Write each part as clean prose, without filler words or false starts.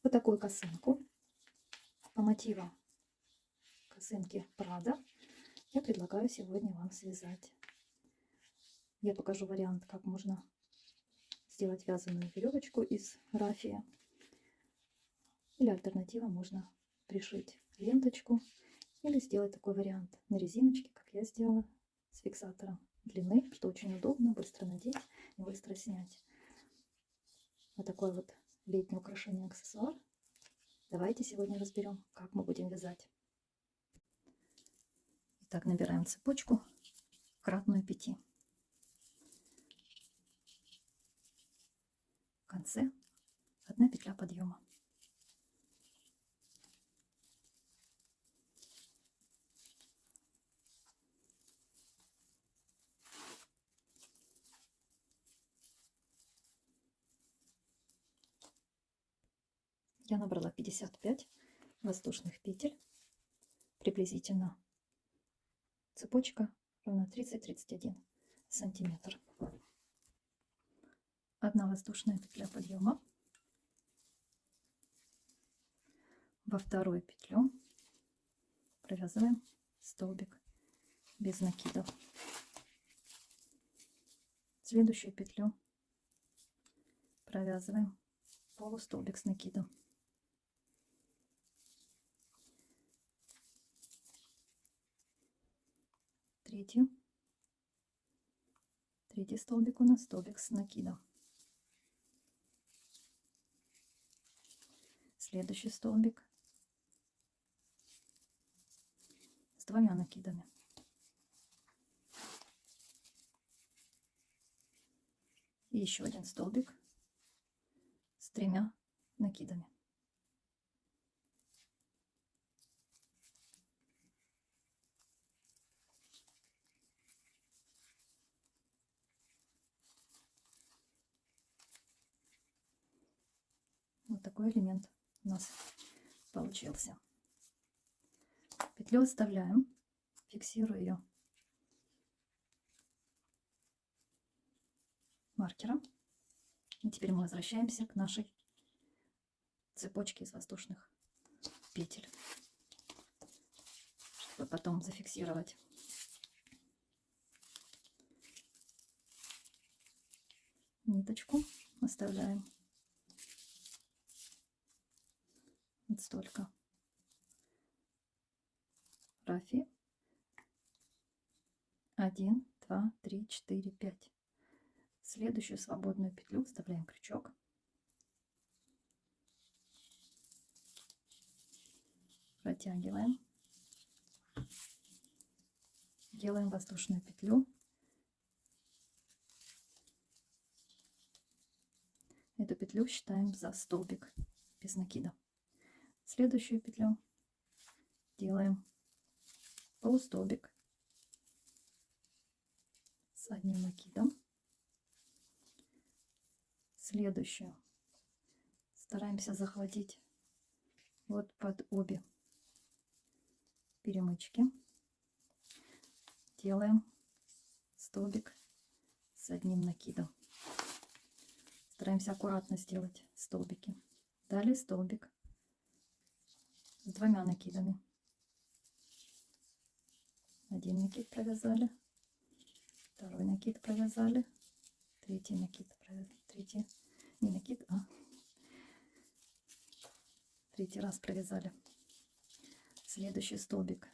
Вот такую косынку по мотивам косынки Прада я предлагаю сегодня вам связать. Я покажу вариант, как можно сделать вязаную веревочку из рафия. Или альтернатива, можно пришить ленточку или сделать такой вариант на резиночке, как я сделала, с фиксатором длины, что очень удобно, быстро надеть и быстро снять. Вот такой вот летнее украшение, аксессуар. Давайте сегодня разберем, как мы будем вязать. Итак, набираем цепочку кратную 5. В конце 1 петля подъема. Я набрала 55 воздушных петель. Приблизительно цепочка ровно 30-31 сантиметр. 1 воздушная петля подъема. Во вторую петлю провязываем столбик без накидов. Следующую петлю провязываем полустолбик с накидом. Третий столбик у нас столбик с накидом. Следующий столбик с 2 накидами. И еще один столбик с 3 накидами. Вот такой элемент у нас получился. Петлю оставляем, фиксирую ее маркером. И теперь мы возвращаемся к нашей цепочке из воздушных петель, чтобы потом зафиксировать. Ниточку оставляем вот столько рафии. 1, 2, 3, 4, 5. Следующую свободную петлю вставляем крючок. Протягиваем. Делаем воздушную петлю. Эту петлю считаем за столбик без накида. Следующую петлю делаем полустолбик с 1 накидом. Следующую стараемся захватить вот под обе перемычки. Делаем столбик с 1 накидом. Стараемся аккуратно сделать столбики. Далее столбик с 2 накидами. 1 накид провязали, 2 накид провязали, 3 накид провязали, 3 раз провязали. Следующий столбик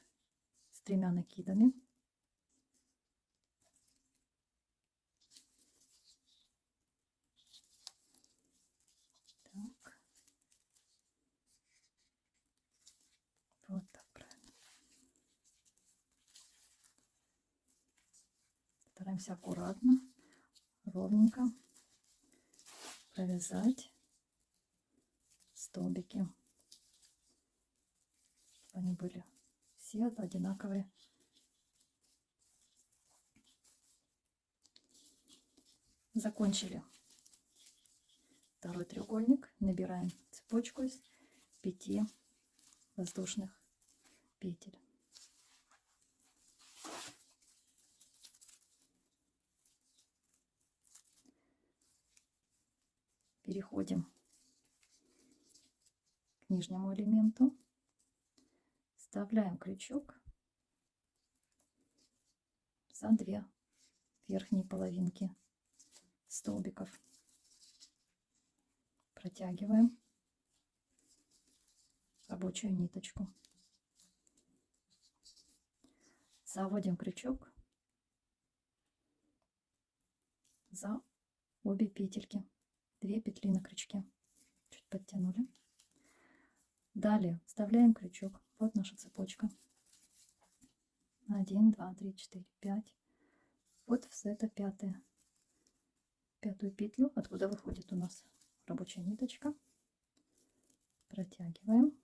с 3 накидами. Так. Вот так правильно. Стараемся аккуратно, ровненько провязать столбики. Они были все одинаковые. Закончили второй треугольник. Набираем цепочку из 5 воздушных петель. Переходим нижнему элементу, вставляем крючок за 2 верхние половинки столбиков, протягиваем рабочую ниточку, заводим крючок за обе петельки, 2 петли на крючке, чуть подтянули. Далее вставляем крючок, вот наша цепочка, 1, 2, 3, 4, 5, вот в это пятую петлю, откуда выходит у нас рабочая ниточка, протягиваем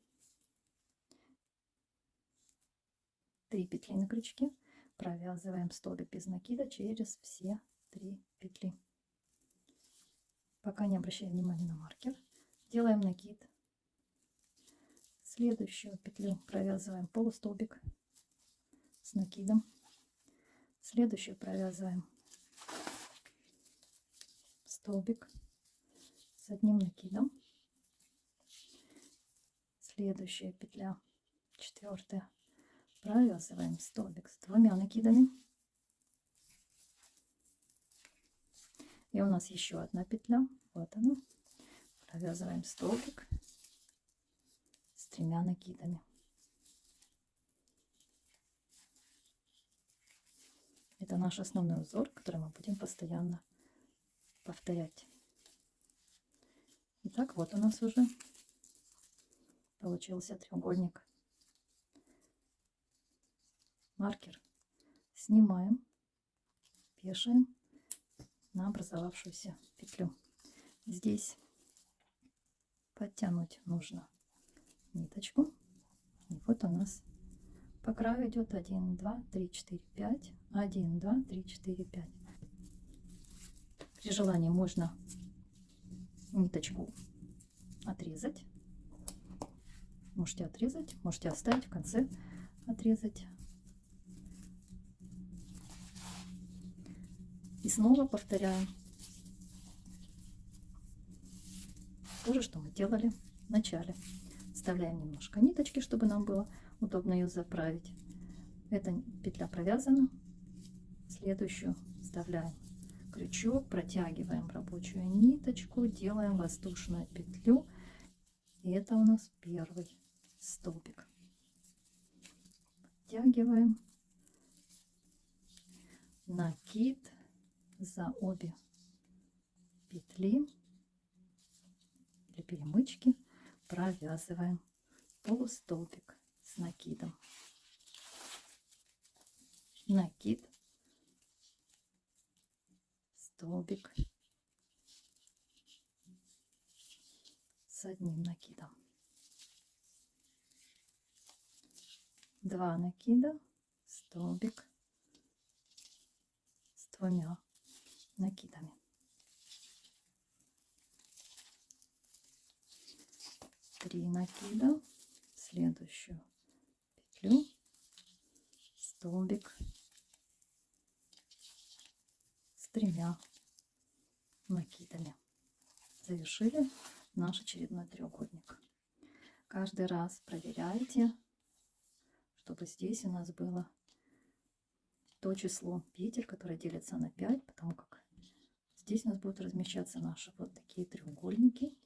3 петли на крючке, провязываем столбик без накида через все 3 петли, пока не обращаем внимания на маркер, делаем накид, следующую петлю провязываем полустолбик с накидом, следующую провязываем столбик с одним накидом, следующая петля, 4, провязываем столбик с 2 накидами, и у нас еще одна петля, вот она, провязываем столбик с 3 накидами. Это наш основной узор, который мы будем постоянно повторять. Итак, вот у нас уже получился треугольник. Маркер снимаем, вешаем на образовавшуюся петлю. Здесь подтянуть нужно ниточку. И вот у нас по краю идет 1, 2, 3, 4, 5, 1, 2, 3, 4, 5. При желании можно ниточку отрезать. Можете отрезать, можете оставить в конце, отрезать. И снова повторяем то же, что мы делали в начале. Вставляем немножко ниточки, чтобы нам было удобно ее заправить. Эта петля провязана. Следующую вставляем крючок, протягиваем рабочую ниточку, делаем воздушную петлю. И это у нас первый столбик. Подтягиваем, накид за обе петли или перемычки, провязываем полустолбик с накидом, накид, столбик с одним накидом, 2 накида, столбик с 2 накидами, 3 накида, следующую петлю, столбик с 3 накидами. Завершили наш очередной треугольник. Каждый раз проверяйте, чтобы здесь у нас было то число петель, которое делится на 5, потому как здесь у нас будут размещаться наши вот такие треугольники.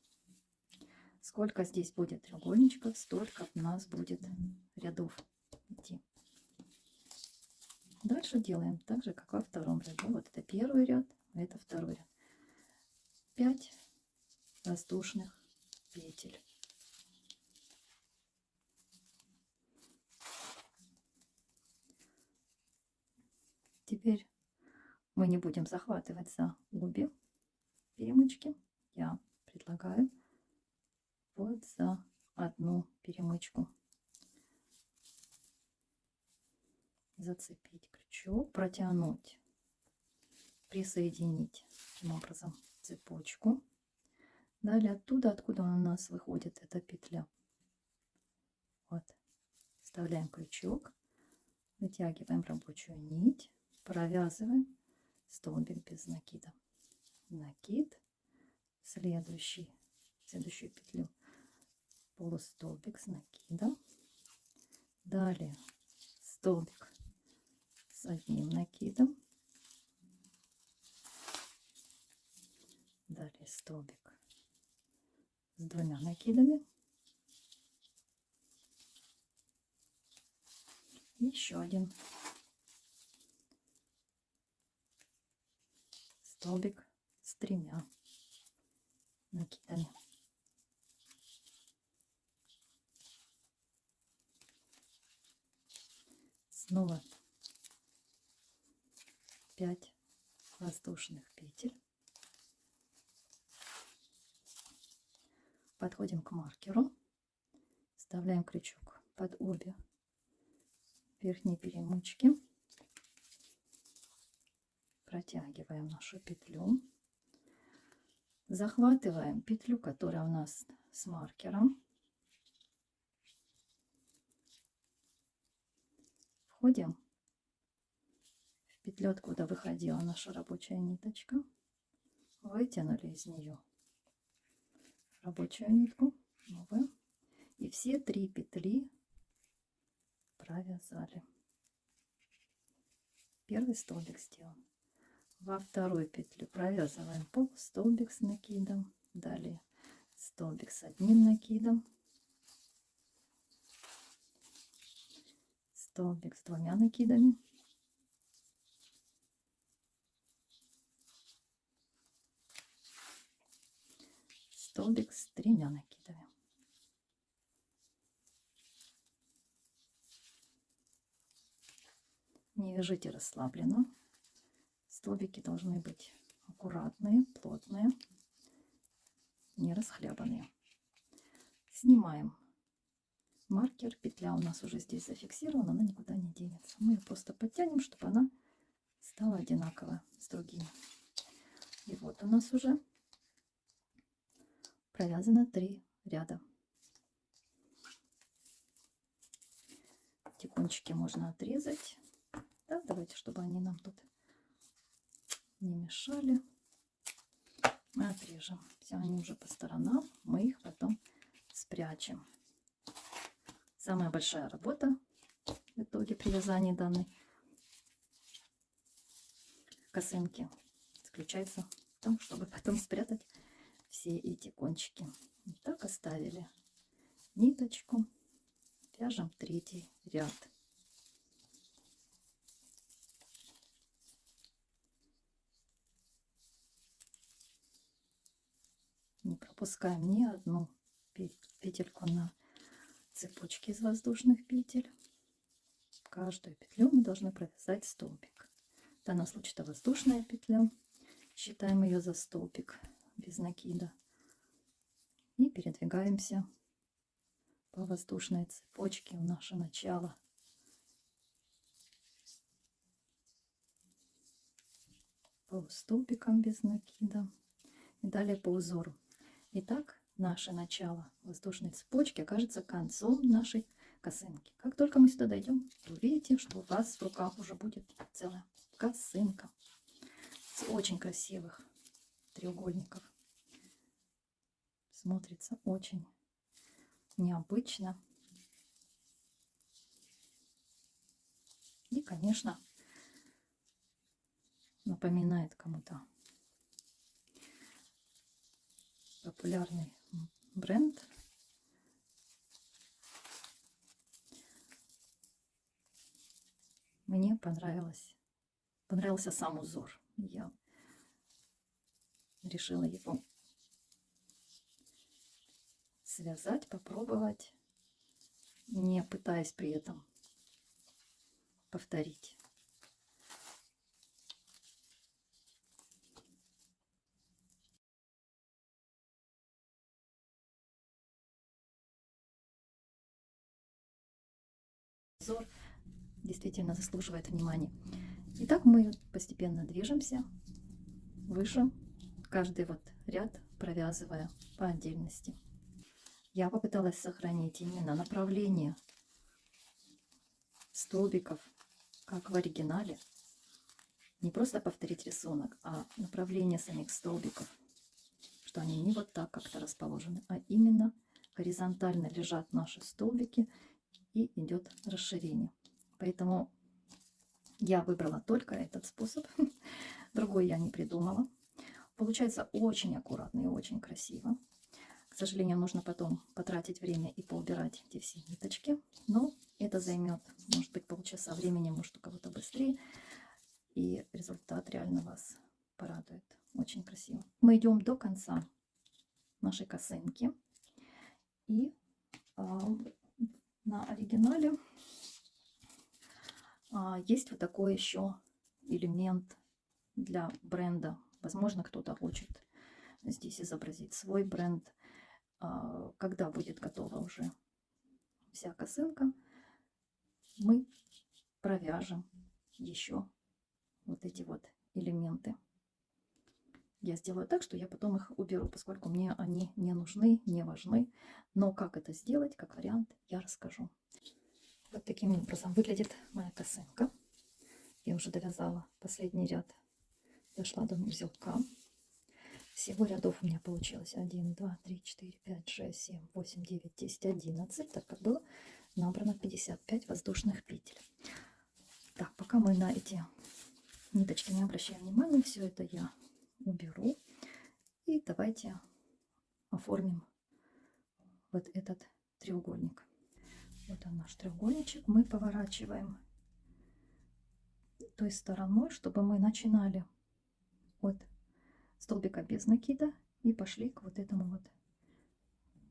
Сколько здесь будет треугольничков, столько у нас будет рядов идти. Дальше делаем так же, как во втором ряду. Вот это первый ряд, а это второй ряд. 5 воздушных петель. Теперь мы не будем захватывать за обе перемычки. Я предлагаю вот за одну перемычку зацепить крючок, протянуть, присоединить таким образом цепочку. Далее оттуда, откуда у нас выходит эта петля, вот, вставляем крючок, вытягиваем рабочую нить, провязываем столбик без накида, накид, следующую петлю полустолбик с накидом, далее столбик с одним накидом, далее столбик с двумя накидами, еще один столбик с тремя накидами. Снова 5 воздушных петель. Подходим к маркеру, вставляем крючок под обе верхние перемычки, протягиваем нашу петлю, захватываем петлю, которая у нас с маркером, входим в петлю, откуда выходила наша рабочая ниточка, вытянули из нее рабочую нитку, новую, и все 3 петли провязали. Первый столбик сделан. Во вторую петлю провязываем полустолбик с накидом, далее столбик с одним накидом, столбик с двумя накидами, столбик с 3 накидами. Не вяжите расслабленно. Столбики должны быть аккуратные, плотные, не расхлябанные. Снимаем маркер. Петля у нас уже здесь зафиксирована, она никуда не денется. Мы ее просто подтянем, чтобы она стала одинаковая с другими. И вот у нас уже провязано 3 ряда. Эти кончики можно отрезать. Да, давайте, чтобы они нам тут не мешали. Мы отрежем. Все, они уже по сторонам. Мы их потом спрячем. Самая большая работа в итоге при вязании данной косынки заключается в том, чтобы потом спрятать все эти кончики. Вот так оставили ниточку. Вяжем 3 ряд. Не пропускаем ни одну петельку на цепочке из воздушных петель. В каждую петлю мы должны провязать столбик. В данном случае это воздушная петля. Считаем ее за столбик без накида. И передвигаемся по воздушной цепочке в наше начало. Полустолбиком без накида. И далее по узору. Итак, наше начало воздушной цепочки окажется концом нашей косынки. Как только мы сюда дойдем, то увидите, что у вас в руках уже будет целая косынка с очень красивых треугольников. Смотрится очень необычно. И, конечно, напоминает кому-то популярный бренд. Мне понравился сам узор. Я решила его связать, попробовать, не пытаясь при этом повторить. Узор действительно заслуживает внимания. Итак, мы постепенно движемся выше, каждый вот ряд провязывая по отдельности. Я попыталась сохранить именно направление столбиков, как в оригинале. Не просто повторить рисунок, а направление самих столбиков, что они не вот так как-то расположены, а именно горизонтально лежат наши столбики и идет расширение. Поэтому я выбрала только этот способ, другой я не придумала. Получается очень аккуратно и очень красиво. К сожалению, нужно потом потратить время и поубирать эти все ниточки, но это займет, может быть, полчаса времени, может, у кого-то быстрее, и результат реально вас порадует. Очень красиво. Мы идем до конца нашей косынки, и на оригинале есть вот такой еще элемент для бренда. Возможно, кто-то хочет здесь изобразить свой бренд. Когда будет готова уже вся косынка, мы провяжем еще вот эти вот элементы. Я сделаю так, что я потом их уберу, поскольку мне они не нужны, не важны. Но как это сделать, как вариант, я расскажу. Вот таким образом выглядит моя косынка. Я уже довязала последний ряд, дошла до узелка. Всего рядов у меня получилось 1, 2, 3, 4, 5, 6, 7, 8, 9, 10, 11, так как было набрано 55 воздушных петель. Так, пока мы на эти ниточки не обращаем внимания, все это я уберу. И давайте оформим вот этот треугольник. Вот он наш треугольничек. Мы поворачиваем той стороной, чтобы мы начинали от столбика без накида и пошли к вот этому вот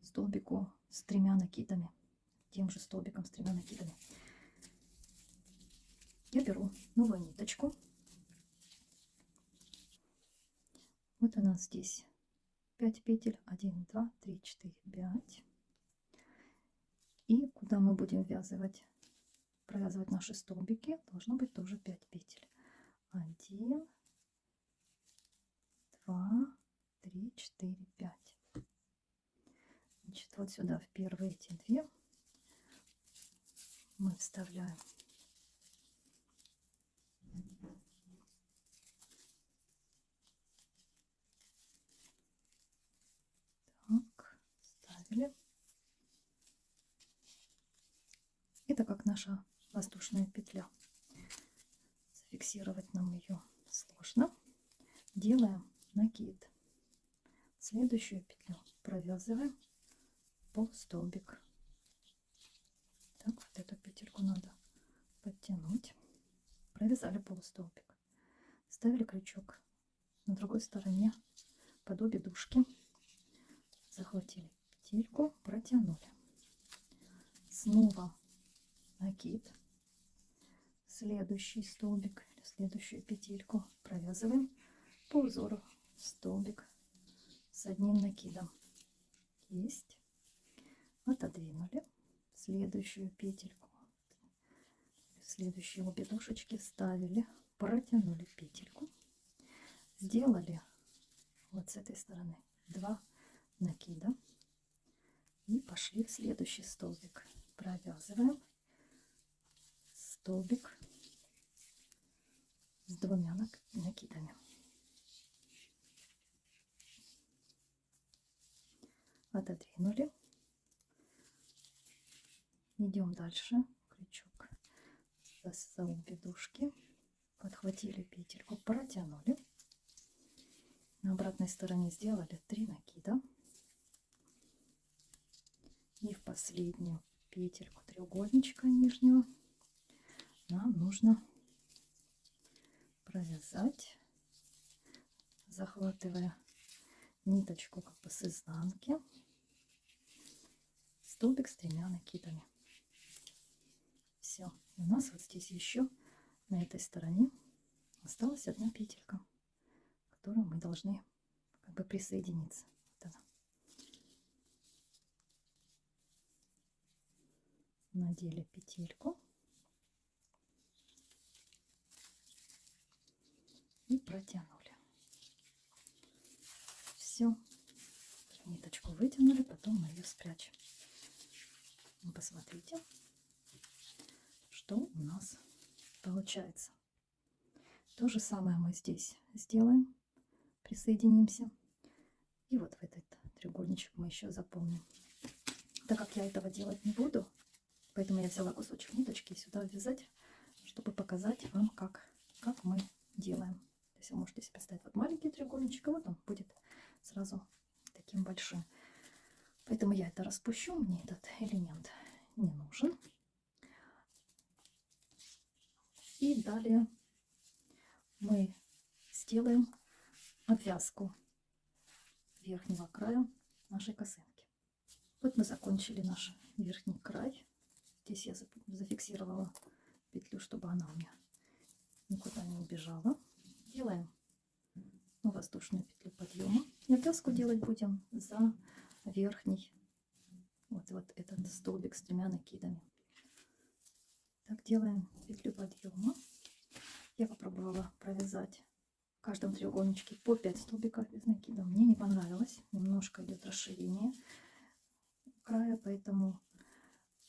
столбику с 3 накидами, тем же столбиком с 3 накидами. Я беру новую ниточку. Вот у нас здесь 5 петель. 1, 2, 3, 4, 5. И куда мы будем провязывать наши столбики, должно быть тоже 5 петель. 1, 2, 3, 4, 5. Значит, вот сюда в первые эти 2 мы вставляем так, ставили. Это как наша воздушная петля. Зафиксировать нам ее сложно. Делаем накид. Следующую петлю провязываем полстолбик. Так, вот эту петельку надо подтянуть. Провязали полустолбик. Ставили крючок на другой стороне под обе дужки. Захватили петельку, протянули. Снова накид. Следующий столбик, следующую петельку провязываем по узору столбик с одним накидом. Есть. Отодвинули. Следующую петельку, следующие обе дужечки вставили, протянули петельку, сделали вот с этой стороны 2 накида и пошли в следующий столбик. Провязываем столбик с 2 накидами. Отодвинули. Идем дальше. Крючок за обе дужки. Подхватили петельку, протянули. На обратной стороне сделали 3 накида. И в последнюю петельку треугольничка нижнего нам нужно провязать, захватывая ниточку как бы с изнанки, столбик с 3 накидами. Все. У нас вот здесь еще на этой стороне осталась 1 петелька, к которой мы должны как бы присоединиться. Вот она. Надели петельку и протянули. Все. Ниточку вытянули, потом мы ее спрячем. Посмотрите, что у нас получается. То же самое мы здесь сделаем, присоединимся. И вот в этот треугольничек мы еще заполним Так как я этого делать не буду, поэтому я взяла кусочек ниточки сюда вязать, чтобы показать вам, как мы делаем. То есть вы можете себе представить вот маленький треугольничек, а вот он будет сразу таким большим. Поэтому я это распущу, мне этот элемент не нужен. И далее мы сделаем обвязку верхнего края нашей косынки. Вот мы закончили наш верхний край. Здесь я зафиксировала петлю, чтобы она у меня никуда не убежала. Делаем воздушную петлю подъема. И обвязку делать будем за верхний вот этот столбик с 3 накидами. Так, делаем петлю подъема. Я попробовала провязать в каждом треугольничке по 5 столбиков без накида. Мне не понравилось. Немножко идет расширение края, поэтому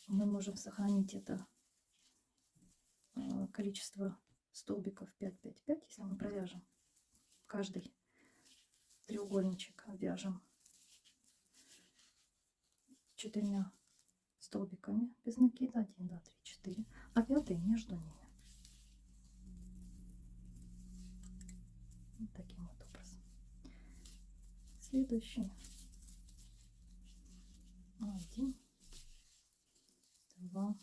мы можем сохранить это количество столбиков 5, 5, 5, если мы провяжем каждый треугольничек, обвяжем 4 столбиками без накида, 1, 2, 3, 4, а 5 между ними. Вот таким вот образом. Следующий. 1, 2,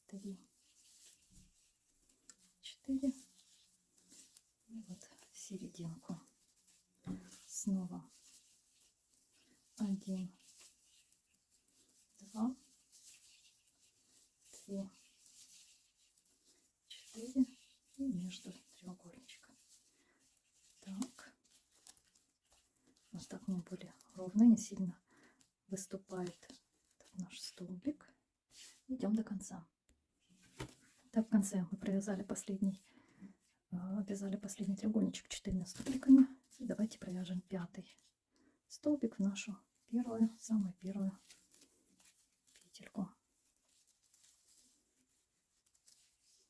3, 4. И вот в серединку. Снова 1, 2, 3, 4 и между треугольничком. Так. Вот так мне более ровно, не сильно выступает наш столбик. Идем до конца. Так, в конце мы провязали обвязали последний треугольничек 4 столбиками. И давайте провяжем 5 столбик в нашу самую первую петельку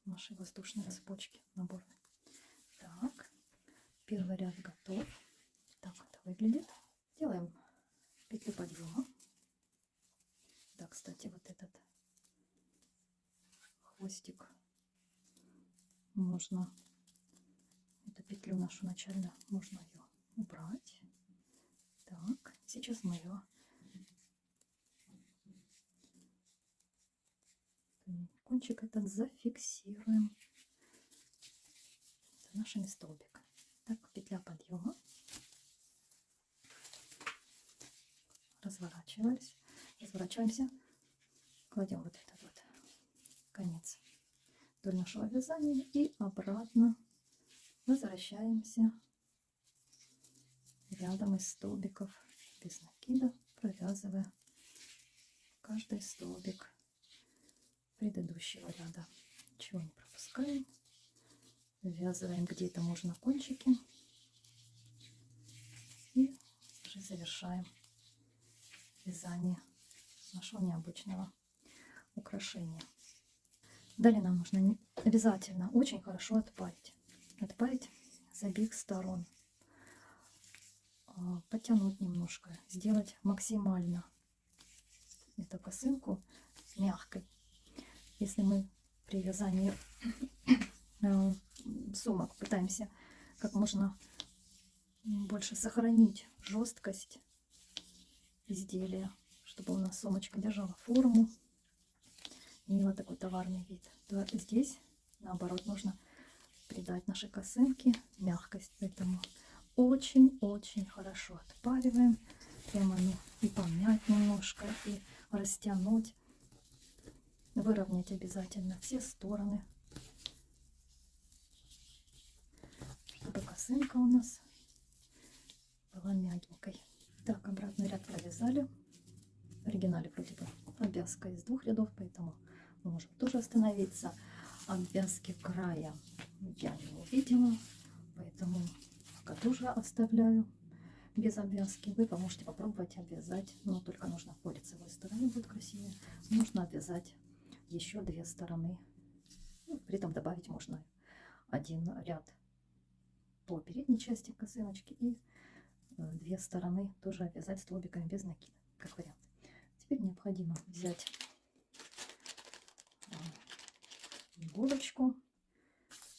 нашей воздушной цепочки наборной. Так, первый ряд готов. Так это выглядит. Делаем петлю подъема. Да, кстати, вот этот хвостик можно, эту петлю нашу начальную, можно ее убрать. Так, сейчас мы ее кончик этот зафиксируем нашими столбиками. Так, петля подъема. Разворачиваемся, кладем вот этот вот конец вдоль нашего вязания и обратно возвращаемся рядом из столбиков без накида, провязывая каждый столбик предыдущего ряда. Ничего не пропускаем. Ввязываем где-то можно кончики и уже завершаем вязание нашего необычного украшения. Далее нам нужно обязательно очень хорошо отпарить с обеих сторон, подтянуть немножко, сделать максимально эту косынку мягкой. Если мы при вязании сумок пытаемся как можно больше сохранить жесткость изделия, чтобы у нас сумочка держала форму, имела такой товарный вид, то здесь наоборот нужно придать нашей косынке мягкость. Поэтому очень-очень хорошо отпариваем, прямо и помять немножко, и растянуть, выровнять обязательно все стороны, чтобы косынка у нас была мягенькой. Так, обратный ряд провязали. В оригинале вроде бы обвязка из 2 рядов, поэтому мы можем тоже остановиться. Обвязки края я не увидела, поэтому пока тоже оставляю без обвязки. Вы поможете попробовать обвязать, но только нужно по лицевой стороне, будет красивее. Нужно обвязать еще 2 стороны. При этом добавить можно 1 ряд по передней части косыночки и 2 стороны тоже обвязать столбиками без накида. как вариант. Теперь необходимо взять иголочку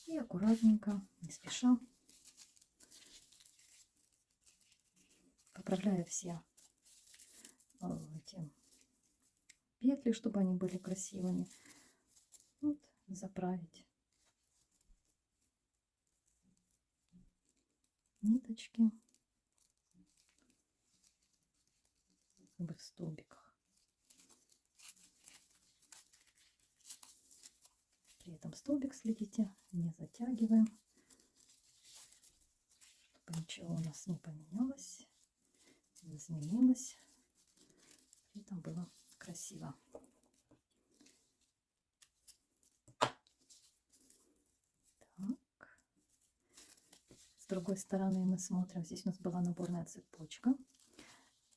и аккуратненько, не спеша, поправляя все эти петли, чтобы они были красивыми, вот, заправить ниточки в столбиках. При этом столбик, следите, не затягиваем, чтобы ничего у нас не поменялось, не изменилось. При этом было красиво. Так. С другой стороны мы смотрим, здесь у нас была наборная цепочка.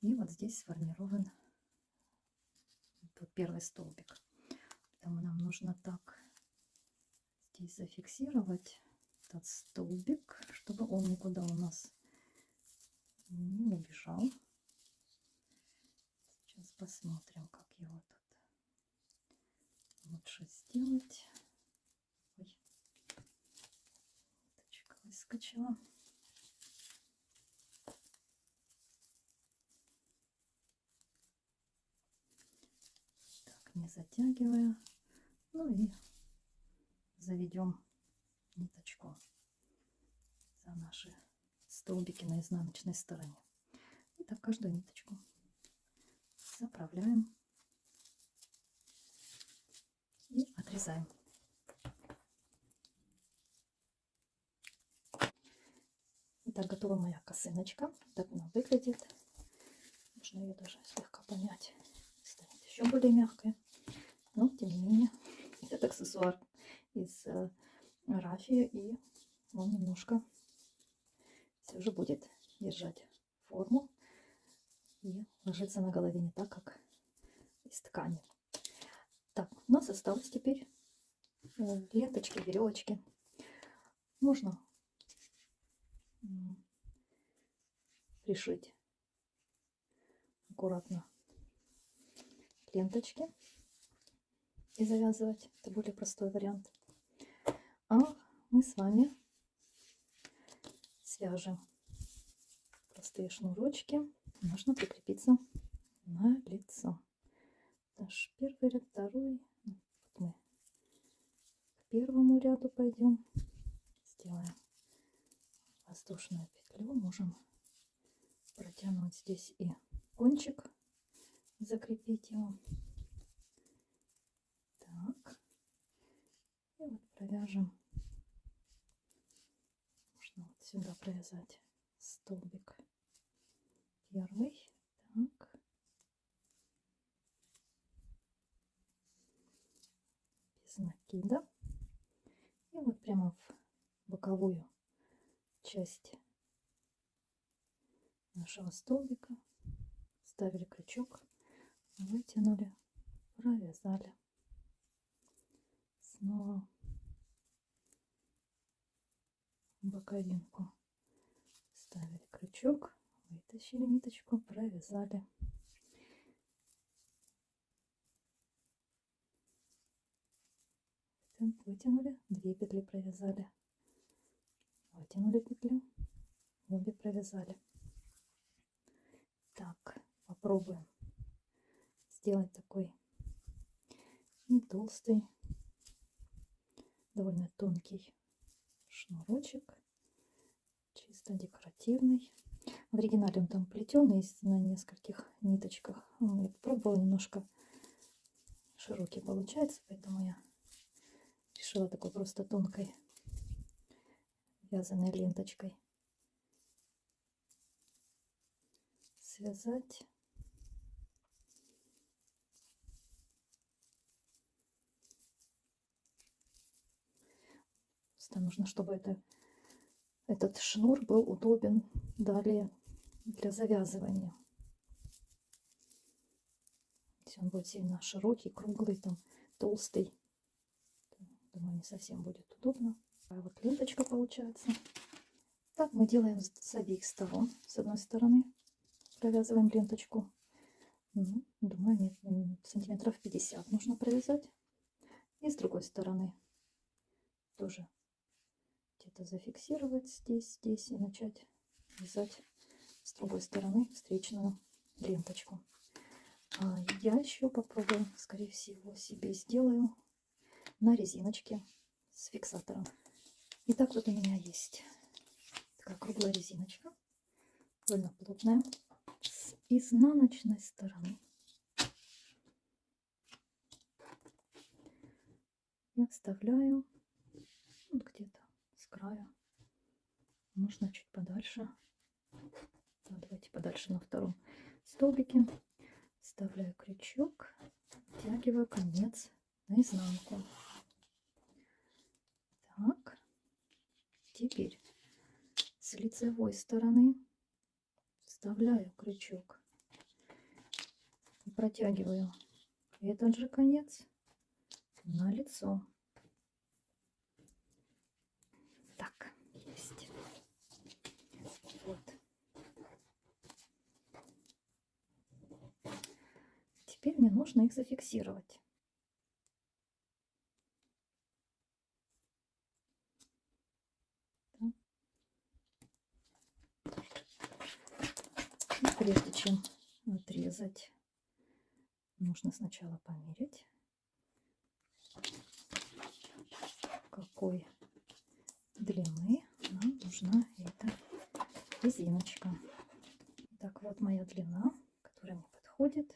И вот здесь сформирован тут первый столбик. Поэтому нам нужно так здесь зафиксировать этот столбик, чтобы он никуда у нас не убежал. Сейчас посмотрим, как его тут лучше сделать. Ой, ниточка выскочила. Так, не затягивая. Ну и заведем ниточку за наши столбики на изнаночной стороне. И так каждую ниточку заправляем и отрезаем. Итак, готова моя косыночка. Так она выглядит. Можно ее даже слегка помять. Станет еще более мягкой. Но, тем не менее, этот аксессуар из рафии, и он немножко все же будет держать форму и ложиться на голове не так, как из ткани. Так, у нас осталось теперь ленточки, веревочки. Можно пришить аккуратно ленточки и завязывать. Это более простой вариант. А мы с вами свяжем простые шнурочки. Нужно прикрепиться на лицо. Наш первый ряд, второй. Вот мы к первому ряду пойдем. Сделаем воздушную петлю. Можем протянуть здесь и кончик, закрепить его. Так. И вот провяжем. Можно вот сюда провязать столбик первый. Так. Без накида. И вот прямо в боковую часть нашего столбика ставили крючок, вытянули, провязали. Снова боковинку ставили крючок, вытащили ниточку, провязали. Вытянули, 2 петли провязали, вытянули петлю, обе провязали. Так, попробуем сделать такой не толстый, довольно тонкий шнурочек, чисто декоративный. В оригинале он там плетеный на нескольких ниточках. Я попробовала, немножко широкий получается, поэтому я решила такой просто тонкой вязаной ленточкой связать. Просто нужно, чтобы этот шнур был удобен далее для завязывания. Если он будет сильно широкий, круглый, там, толстый, думаю, не совсем будет удобно. Такая вот ленточка получается. Так мы делаем с обеих сторон. С одной стороны провязываем ленточку, Ну, думаю, нет, сантиметров 50 нужно провязать. И с другой стороны тоже где-то зафиксировать здесь и начать вязать с другой стороны встречную ленточку. Я еще попробую, скорее всего, себе сделаю на резиночке с фиксатором. Итак, вот у меня есть такая круглая резиночка, довольно плотная, с изнаночной стороны. Я вставляю вот где-то с края, можно чуть подальше. Давайте подальше на втором столбике. Вставляю крючок, втягиваю конец наизнанку. Так, теперь с лицевой стороны вставляю крючок и протягиваю этот же конец на лицо. Так, есть. Вот. Теперь мне нужно их зафиксировать. И прежде чем отрезать, нужно сначала померить, какой длины нам нужна эта резиночка. Так, вот моя длина, которая мне подходит.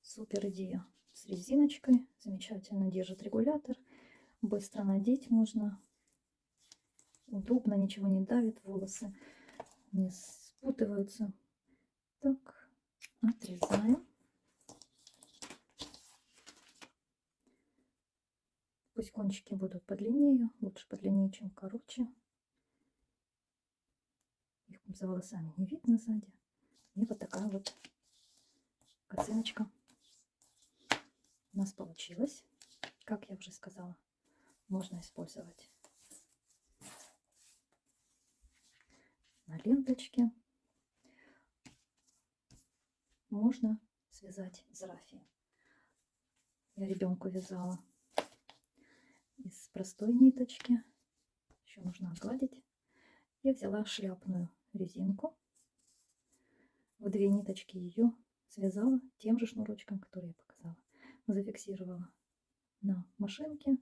Супер идея с резиночкой, замечательно держит регулятор, быстро надеть можно, удобно, ничего не давит, волосы не спутываются. Так, отрезаем. Пусть кончики будут подлиннее, лучше подлиннее, чем короче. Их за волосами не видно сзади. И вот такая вот косыночка у нас получилась. Как я уже сказала, можно использовать на ленточке. Можно связать из рафии. Я ребенку вязала из простой ниточки. Еще нужно отгладить. Я взяла шляпную резинку. В 2 ниточки ее связала тем же шнурочком, который я показала. Зафиксировала на машинке.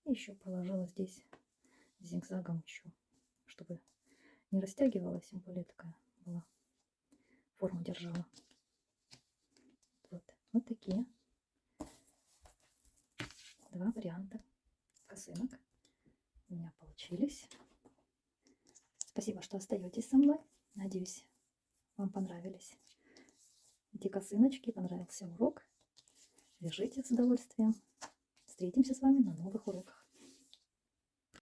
И еще положила здесь зигзагом еще, чтобы не растягивалась, тем более такая была, форму держала. Вот такие 2 варианта косынок у меня получились. Спасибо, что остаетесь со мной. Надеюсь, вам понравились эти косыночки, понравился урок. Вяжите с удовольствием. Встретимся с вами на новых уроках.